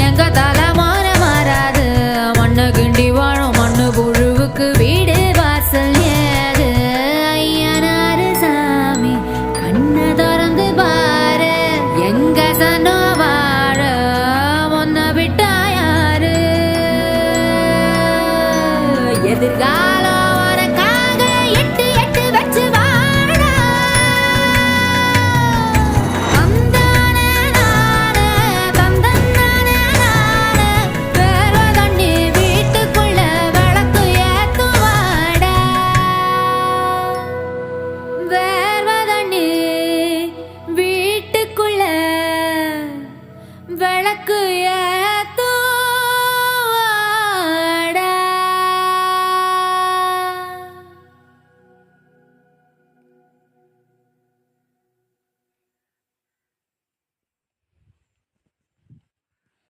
எங்க தலைமாற மாறாது. மண்ணு கிண்டி வாழும் மண்ணு புழுவுக்கு வீடு வாசல் ஏது. ஐயனாரு சாமி கண்ணை திறந்து பாரு, எங்க சனோ வாழ ஒன்ன விட்டா யாரு? எதிர்கா